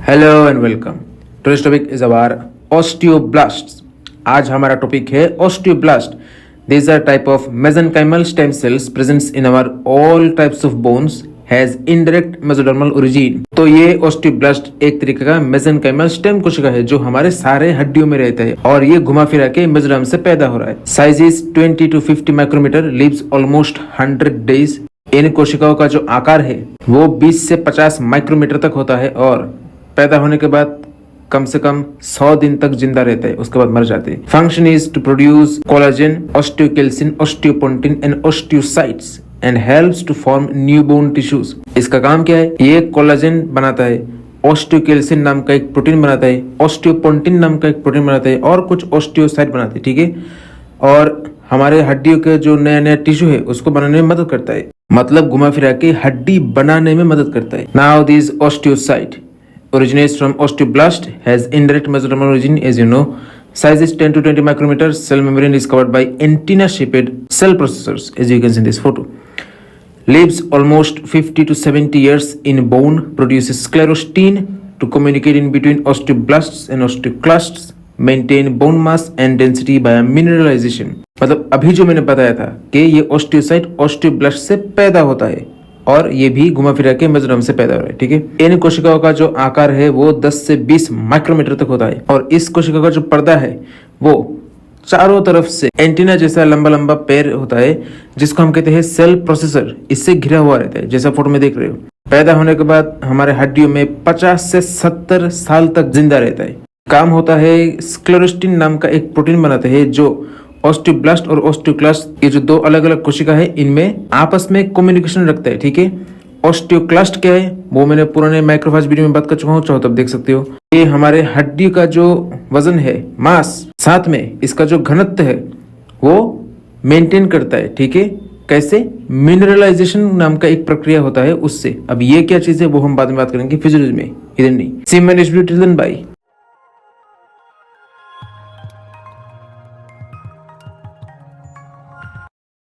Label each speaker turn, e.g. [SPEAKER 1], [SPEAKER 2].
[SPEAKER 1] Hello and welcome. Today's topic is about osteoblasts. आज हमारा topic है osteoblast. These are type of mesenchymal stem cells presents in our all types of bones has indirect mesodermal origin. तो ये osteoblast एक तरीके का mesenchymal stem कोशिका है जो हमारे सारे हड्डियों में रहता है और ये घुमा फिरा के मेसोडर्म से पैदा हो रहा है। Size is 20 to 50 micrometre, lives almost 100 days. इन कोशिकाओं का जो आकार है वो 20 से 50 माइक्रोमीटर तक होता है और पैदा होने के बाद कम से कम 100 दिन तक जिंदा रहता है, उसके बाद मर जाते हैं। Function is to produce collagen, osteocalcin, osteopontin and osteocytes and helps to form new bone tissues. इसका काम क्या है? ये कोलाजन बनाता है, ऑस्टियोकैल्सिन नाम का एक प्रोटीन बनाता है, ऑस्टियोपोंटिन नाम का एक प्रोटीन बनाता है और कुछ ऑस्टियोसाइट बनाते हैं, ठीक है। और हमारे हड्डियों के जो नया नया टिश्यू है उसको बनाने में मदद करता है, मतलब घुमा फिरा के हड्डी बनाने में मदद करता है। Now this osteocyte originates from osteoblast, has indirect mesodermal origin, as you know. Size is 10 to 20 micrometer. Cell membrane is covered by antenna-shaped cell processors, as you can see in this photo. Lives almost 50 to 70 years in bone. Produces sclerostin to communicate in between osteoblasts and osteoclasts. Maintain bone mass and density by mineralization. मतलब अभी जो मैंने बताया था कि ये osteocyte osteoblast से पैदा होता है और ये भी घुमा फिरा के मेसोडर्म से पैदा हो रहा है, ठीक है। इन कोशिकाओं का जो आकार है वो 10 से 20 माइक्रोमीटर तक होता है और इस कोशिका का जो पर्दा है वो चारों तरफ से एंटीना जैसा लंबा लंबा पैर होता है जिसको हम कहते हैं सेल प्रोसेसर, इससे घिरा हुआ रहता है, जैसा फोटो में देख रहे हो। पैदा होने के बाद हमारे हड्डियों में 50 से 70 साल तक जिंदा रहता है। काम होता है स्क्लेरोस्टिन नाम का एक प्रोटीन बनाते हैं जो ऑस्टियोब्लास्ट और ऑस्टियोक्लास्ट, ये जो दो अलग अलग कोशिका है इनमें आपस में कम्युनिकेशन रखता है, ठीक है। ऑस्टियोक्लास्ट क्या है वो मैंने पुराने माइक्रोफाज वीडियो में बात कर चुका हूँ, चाहो तब देख सकते हो। ये हमारे हड्डी का जो वजन है, मास, साथ में इसका जो घनत्व है वो मेंटेन करता है, ठीक है। कैसे? मिनरलाइजेशन नाम का एक प्रक्रिया होता है उससे। अब ये क्या चीज है वो हम बाद में बात करेंगे फिजियोलॉजी में, इधर नहीं। सी मैन इज बाय।